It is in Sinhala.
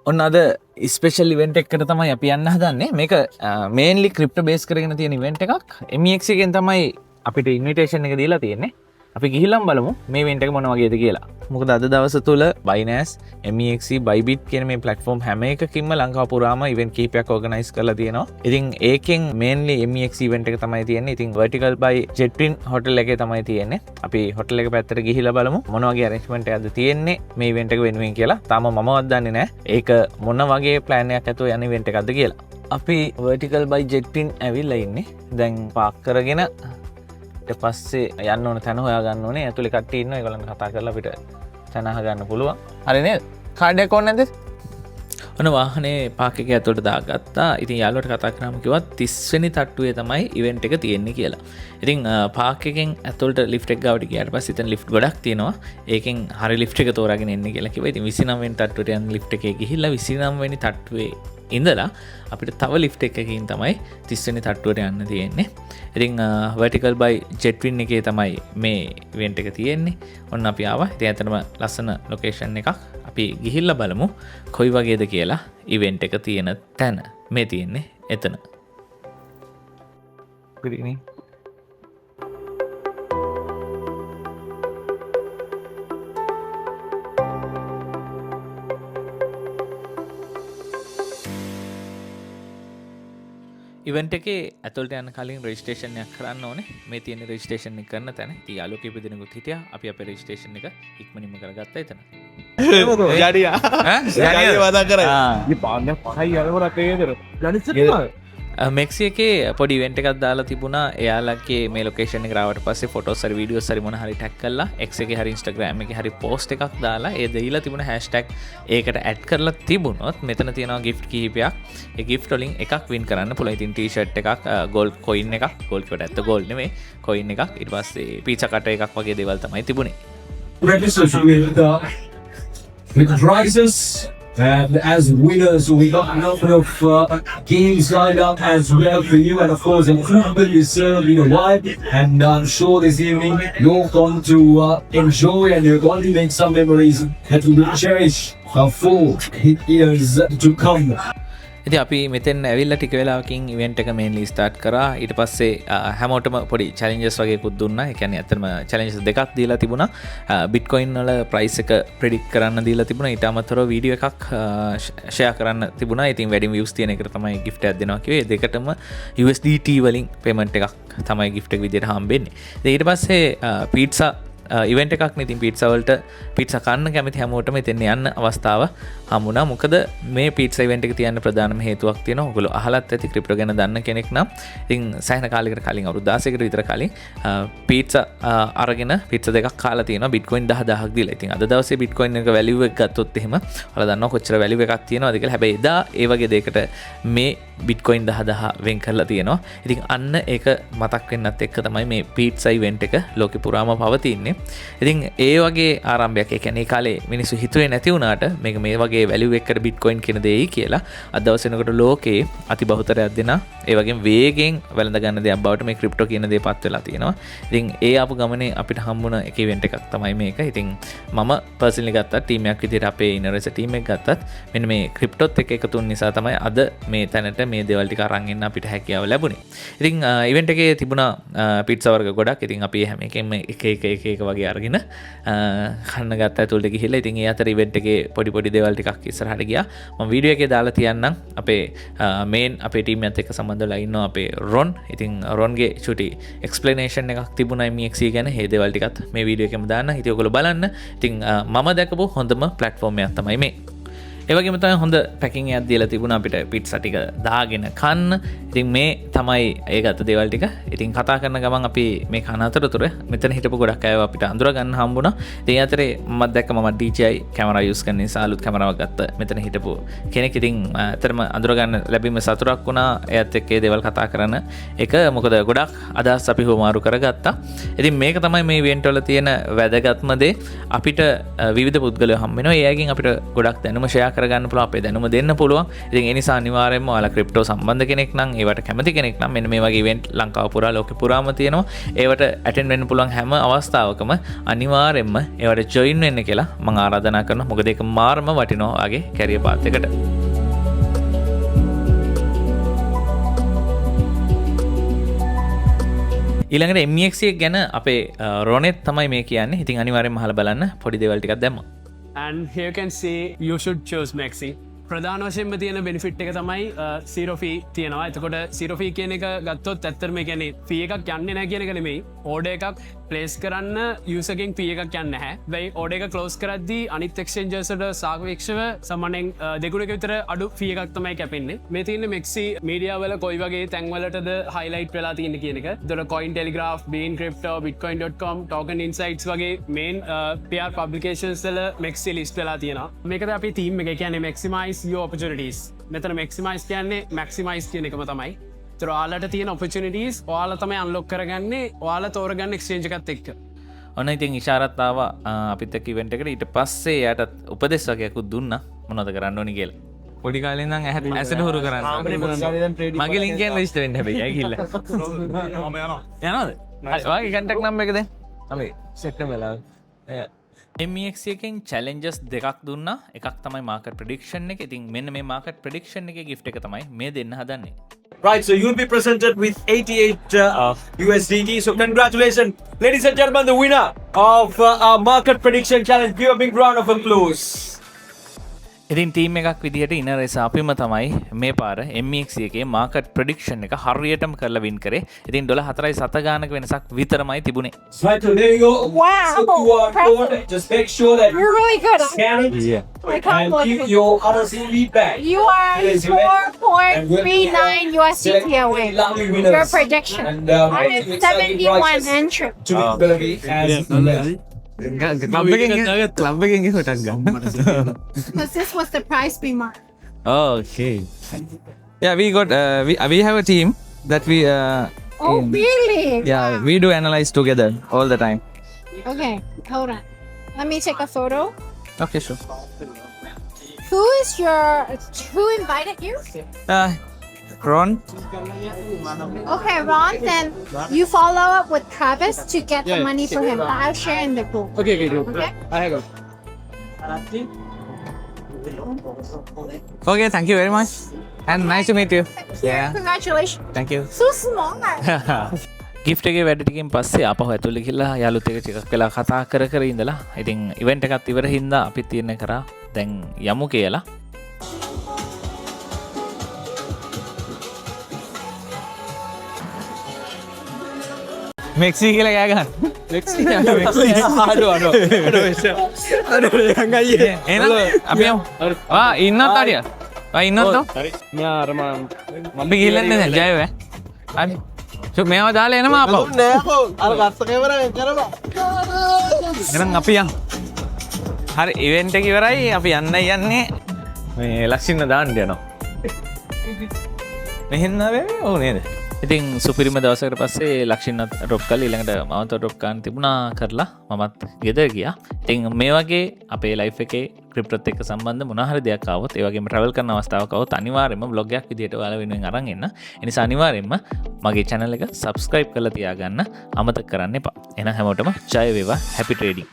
ඔන්න අද ස්පෙෂල් ඉවෙන්ට් එකකට තමයි අපි යන්න හදන්නේ. මේක මේන්ලි ක්‍රිප්ටෝ බේස් කරගෙන තියෙන ඉවෙන්ට් එකක්. MEX එකෙන් තමයි අපිට ඉන්විටේෂන් එක දීලා තියෙන්නේ. අපි ගිහිල්ලාම බලමු මේ ඉවෙන්ට් එක මොන වගේද කියලා. මොකද අද දවස තුල Binance, MEX, Bybit කියන මේ platform හැම එකකින්ම ලංකාව පුරාම ඉවෙන්ට් කිහිපයක් ඕගනයිස් කරලා තියෙනවා. ඉතින් ඒකෙන් මේන්ලි MEX ඉවෙන්ට් එක තමයි තියෙන්නේ. ඉතින් Vertical by Jetwin hotel එකේ තමයි තියෙන්නේ. අපි hotel එක පැත්තට ගිහිල්ලා බලමු මොන වගේ arrangement එකක්ද තියෙන්නේ මේ ඉවෙන්ට් එක වෙනුවෙන් කියලා. තාම මමවත් දන්නේ නැහැ. ඒක මොන වගේ plan එකක් ඇතුව යන ඉවෙන්ට් එකක්ද කියලා. අපි Vertical by Jetwin ඇවිල්ලා ඉන්නේ. දැන් පාක් කරගෙන ඊට පස්සේ යන්න ඕන තැන හොයාගන්න ඕනේ. ඇතුලේ කට්ටිය ඉන්නවා. ඒගොල්ලන් කතා කරලා අපිට තැන අහගන්න පුළුවන්. හරි නේද? කාඩ් එක ඕනේ නැද්ද? ඔන්න වාහනේ පාක් එකේ ඇතුලට දාගත්තා. ඉතින් යාළුවට කතා කරාම කිව්වා 30 වෙනි තට්ටුවේ තමයි ඉවෙන්ට් එක තියෙන්නේ කියලා. ඉතින් පාක් එකෙන් ඇතුලට ලිෆ්ට් එක ගාවට ගියාට පස්සේ ඉතින් ලිෆ්ට් ගොඩක් තියෙනවා. ඒකෙන් හරි ලිෆ්ට් එක තෝරාගෙන එන්න කියලා කිව්වා. ඉතින් 29 වෙනි තට්ටුවට යන ලිෆ්ට් එකේ ගිහිල්ලා 29 වෙනි තට්ටුවේ ඉඳලා අපිට තව ලිෆ්ට් එකකින් තමයි 30 වෙනි තට්ටුවට යන්න තියෙන්නේ. ඉතින් Vertical by Jetwin එකේ තමයි මේ ඉවෙන්ට් එක තියෙන්නේ. ඔන්න අපි ආවා. ඉතින් ඇත්තටම ලස්සන ලොකේෂන් එකක්. අපි ගිහිල්ලා බලමු කොයි වගේද කියලා ඉවෙන්ට් එක තියෙන තැන. මේ තියෙන්නේ එතන. පිරිණි ඉවෙන්ට් එකේ ඇතුළට යන්න කලින් රෙජිස්ට්‍රේෂන් එකක් කරන්න ඕනේ. මේ තියෙන රෙජිස්ට්‍රේෂන් එක කරන තැන. ඉතින් යාළුවෝ කීප දෙනෙකුත් හිටියා. අපි අපේ රෙජිස්ට්‍රේෂන් එක ඉක්මනින්ම කරගත්තා එතන. ජඩියා ජඩියා වදා කරා. මේ පාන්නේ පහයි යනකොට අපේදර. ගණිතද? මෙක්සි එකේ පොඩි ඉවෙන්ට් එකක් දාලා තිබුණා. එයාලගේ මේ ලොකේෂන් එකට ආවට පස්සේ ෆොටෝස් හරි වීඩියෝස් හරි මොන හරි ටැග් කරලා X එකේ හරි Instagram එකේ හරි පෝස්ට් එකක් දාලා ඒ දෙයිලා තිබුණ hashtag ඒකට ඇඩ් කරලා තිබුණොත් මෙතන තියෙනවා gift කිහිපයක්. ඒ gift වලින් එකක් win කරන්න පුළුවන්. ඉතින් t-shirt එකක්, gold coin එකක්, gold කොට ඇත්ත gold නෙමෙයි, coin එකක්. ඊට පස්සේ pizza cutter එකක් වගේ දේවල් තමයි තිබුණේ. Register with prizes and as winners we got a number of games lined up as well for you, and of course improvement is certainly the vibe, and I'm sure this evening you're going to enjoy and you're going to make some memories that will be cherished for years to come. ඉතින් අපි මෙතෙන් ඇවිල්ලා ටික වෙලාවකින් ඉවෙන්ට් එක මේන්ලි ස්ටාර්ට් කරා. ඊට පස්සේ හැමෝටම පොඩි චැලෙන්ජස් වගේකුත් දුන්නා. ඒ කියන්නේ ඇත්තටම චැලෙන්ජස් දෙකක් දීලා තිබුණා. බිට්කොයින් වල ප්‍රයිස් එක ප්‍රෙඩික්ට් කරන්න දීලා තිබුණා. ඊට අමතරව වීඩියෝ එකක් ෂෙයා කරන්න තිබුණා. ඉතින් වැඩිම views තියෙන එකට තමයි gift එකක් දෙනවා කිව්වේ. ඒ දෙකටම USDT වලින් payment එකක් තමයි gift එක විදියට හම්බෙන්නේ. ඊට පස්සේ පීට්සා ඉවෙන්ට් එකක් නේ. ඉතින් පීට්සා වලට පීට්සා කන්න කැමති හැමෝටම එතෙන් යන්න අවස්ථාව හම්බුණා. මොකද මේ පීට්සා ඉවෙන්ට් එක තියන්න ප්‍රධානම හේතුවක් තියෙනවා. ඔයගොල්ලෝ අහලත් ඇති ක්‍රිප්ටෝ ගැන දන්න කෙනෙක් නම් ඉතින් සෑහෙන කාලයකට කලින් අවුරුදු 16කට විතර කලින් පීට්සා අරගෙන පීට්සා දෙකක් කාලා තියෙනවා බිට්කොයින් 10000ක් දීලා. ඉතින් අද දවසේ බිට්කොයින් එක වැලියු එක ගත්තොත් එහෙම ඔයාලා දන්නවා කොච්චර වැලියු එකක් තියෙනවද කියලා. හැබැයි එදා ඒ වගේ දෙයකට මේ බිට්කොයින් 10000 වෙන් කරලා තියෙනවා. ඉතින් අන්න ඒක මතක් වෙන්නත් එක්ක තමයි මේ පීට්සා ඉවෙන්ට් එක ලෝකෙ පුරාම පවතින්නේ. ඉතින් ඒ වගේ ආරම්භයක්. ඒ කියන්නේ ඒ කාලේ මිනිස්සු හිතුවේ නැති වුණාට මේක මේ වගේ වැලියු එකකට බිට්කොයින් කියන දෙයි කියලා අද දවසේ වෙනකොට ලෝකේ අති බහුතරයක් දෙනා ඒ වගේම වේගෙන් වැළඳ ගන්න දෙයක් බවට මේ ක්‍රිප්ටෝ කියන දේ පත් වෙලා තියෙනවා. ඉතින් ඒ ආපු ගමනේ අපිට හම්බුණ එක ඉවෙන්ට් එකක් තමයි මේක. ඉතින් මම පර්සනලි ගත්තා ටීම් එකක් විදිහට අපේ ඉනරෙස ටීම් එක ගත්තත් මෙන්න මේ ක්‍රිප්ටෝත් එක්ක එකතු වෙන නිසා තමයි අද මේ තැනට මේ දේවල් ටික අරන් එන්න අපිට හැකියාව ලැබුණේ. ඉතින් ඉවෙන්ට් එකේ තිබුණා පිට්සා වර්ග ගොඩක්. ඉතින් අපි හැම එකෙම එක වගේ අරගෙන කන්න ගත්තා ඇතුළට ගිහිල්ලා. ඉතින් ඒ අතර ඉවෙන්ට් එකේ පොඩි දේවල් ටිකක් ඉස්සරහට ගියා. මම වීඩියෝ එකේ දාලා තියන්නම්. අපේ මේන් අපේ ටීම් එකත් එක්ක සම්බන්ධ වෙලා ඉන්නවා අපේ රොන්. ඉතින් රොන්ගේ චුටි එක්ස්ප්ලනේෂන් එකක් තිබුණා MEX ගැන. මේ දේවල් ටිකත් මේ වීඩියෝ එකෙම දාන්න. ඉතින් ඔයගොල්ලෝ බලන්න. ඉතින් මම දැකපු හොඳම ප්ලැට්ෆෝම් එකක් තමයි මේ. ඒ වගේම තමයි හොඳ පැකින් එකක් දීලා තිබුණා අපිට පිට්සා ටික දාගෙන කන්න. ඉතින් මේ තමයි ඒ ගත්ත දේවල් ටික. ඉතින් කතා කරන ගමන් අපි මේ කන අතරතුර මෙතන හිටපු ගොඩක් අය අපිට අඳුර ගන්න හම්බුණා. ඉතින් ඒ අතරේ මම දැක්ක මම DJI කැමරා යූස් කරන නිසා අලුත් කැමරාවක් ගත්ත මෙතන හිටපු කෙනෙක්. ඉතින් ඇත්තටම අඳුර ගන්න ලැබීම සතුටක් වුණා. එයත් එක්ක ඒ දේවල් කතා කරන එක. මොකද ගොඩක් අදහස් අපි හොමාරු කරගත්තා. ඉතින් මේක තමයි මේ ඉවෙන්ට් වල තියෙන වැදගත්ම දේ. අපිට විවිධ පුද්ගලයෝ හම්බ වෙනවා. ඒ අයගෙන් අපිට ගොඩක් දැනුම ෂෙයා කරගන්න පුළුවන් අපේ දැනුම දෙන්න පුළුවන්. ඉතින් ඒ නිසා අනිවාර්යයෙන්ම ඔයාලා ක්‍රිප්ටෝ සම්බන්ධ කෙනෙක් නම් ඒවට කැමති කෙනෙක් නම් මෙන්න මේ වගේ ඉවෙන්ට් ලංකාව පුරා ලෝකෙ පුරාම තියෙනවා. ඒවට ඇටෙන්ඩ් වෙන්න පුළුවන් හැම අවස්ථාවකම අනිවාර්යයෙන්ම ඒවට ජොයින් වෙන්න කියලා මම ආරාධනා කරනවා. මොකද ඒක මාරම වටිනවා ඔයාගේ කැරියර් පාත් එකට. ඊළඟට MEX එක ගැන අපේ රොනෙත් තමයි මේ කියන්නේ. ඉතින් අනිවාර්යෙන්ම අහලා බලන්න පොඩි දේවල් ටිකක් දැම්මා. And here you can see you should choose Maxi. ප්‍රධාන වශයෙන්ම තියෙන බෙනිෆිට් එක තමයි zero fee තියෙනවා. එතකොට zero fee කියන එක ගත්තොත් ඇත්තටම මේ කියන්නේ fee එකක් යන්නේ නැහැ කියන එක නෙමෙයි. order එකක් place කරන්න user ගෙන් fee එකක් යන්නේ නැහැ. වෙයි order එක close කරද්දී අනිත් exchanges වලට සාපේක්ෂව සාමාන්‍යයෙන් දෙගුණයක විතර අඩු fee එකක් තමයි කැපෙන්නේ. මේ තියෙන්නේ Maxi media වල කොයි වගේ තැන් වලටද highlight වෙලා තියෙන්නේ කියන එක. ඒතර Cointelegraph, Bean Crypto, Bitcoin.com, Token Insights වගේ main PR publications වල Maxi list වෙලා තියෙනවා. මේකද අපි team එක කියන්නේ maximize your opportunities. මෙතන maximize කියන්නේ maximize කියන එකම තමයි. ඒතර ඔයාලට තියෙන opportunities ඔයාලා තමයි unlock කරගන්නේ ඔයාලා තෝරගන්න exchange එකත් එක්ක. ඔන්න ඉතින් ඉෂාරත් ආවා අපිත් එක්ක ඉවෙන්ට් එකට. ඊට පස්සේ එයාට උපදෙස් වගේකුත් දුන්නා මොනවද කරන්න ඕනි කියලා. පොඩි කාලේ ඉඳන් ඇසට හුරු කරන්න. මගේ ලින්ක් එකෙන් රෙජිස්ටර් වෙන්න හැබැයි ඇයි කිල්ල. යනවද? ඔයාගේ contact number එක දෙන්න. අපි සෙට් වෙලා. MEX එකෙන් challenges දෙකක් දුන්නා. එකක් තමයි market prediction එක. ඉතින් මෙන්න මේ market prediction එකේ gift එක තමයි මේ දෙන්න හදන්නේ. Right, so you'll be presented with 88 USDT. So congratulations, ladies and gentlemen, the winner of our market prediction challenge. Give a big round of applause. ඉතින් ටීම් එකක් විදිහට ඉනරෙස අපිම තමයි මේ පාර MEX එකේ මාකට් ප්‍රෙඩික්ෂන් එක හරියටම කරලා වින් කරේ. ඉතින් $4.7 ගානක වෙනසක් විතරමයි තිබුණේ. Right, so there you go. Wow, So QR code. Just make sure that you're really good. scan it I can't and believe keep it. your RSV back. You are Yes, you win. 4.39 USDT away. Lovely winners. Your prediction. And I had 71 entry. to be Belgi as club එකෙන් හොටක් ගන්න. Because this was the price we marked. Okay. Yeah, we have a team that we Oh, really? yeah, we do analyze together all the time. Okay, hold on. Let me take a photo. Okay, sure. Who invited you? Ron? Okay, Ron, then you follow up with Travis to get the money for him. I'll share in the group. Okay. Okay? Okay, thank you very much. And nice to meet you. Yeah. Congratulations. Thank you. So small. Gift එකේ වැඩ ටිකෙන් පස්සේ ආපහු ඇතුළේ ගිහලා යාළුත් එක්ක ටිකක් වෙලා කතා කර ඉඳලා ඉතින් ඉවෙන්ට් එකත් ඉවර හින්දා අපි තියෙන කරා දැන් යමු කියලා. මෙක්සි කියලා කෑ ගන්න. එහෙනම් අපි යමු. ඉන්නත් අරිය. ඉන්නත් අපි ගිහින් ඉන්නේ දැන් ජය වේ. හරි. මේවා දාලා එනවා ආපහු. එහෙනම් අපි යමු. හරි ඉවෙන්ට් එක ඉවරයි. අපි යන්නේ මේ ලක්ෂින්න දාන්න යනවා. මෙහෙන්න වෙන්නේ ඕ නේද? ඉතින් සුපිරිම දවසකට පස්සේ ලක්ෂින්නත් ඩ්‍රොප් කරලා ඊළඟට මමත් ඩ්‍රොප් කරන්න තිබුණා කරලා මමත් ගෙදර ගියා. ඉතින් මේ වගේ අපේ ලයිෆ් එකේ ක්‍රිප්ටෝත් එක්ක සම්බන්ධ මොනවා හරි දෙයක් ආවොත් ඒ වගේම ට්‍රැවල් කරන අවස්ථාවක් ආවොත් අනිවාර්යයෙන්ම බ්ලොග් එකක් විදියට ඔයාලා වෙනුවෙන් අරන් එන්න. ඒ නිසා අනිවාර්යයෙන්ම මගේ channel එක subscribe කරලා තියාගන්න අමතක කරන්න එපා. එහෙනම් හැමෝටම ජය වේවා. happy trading.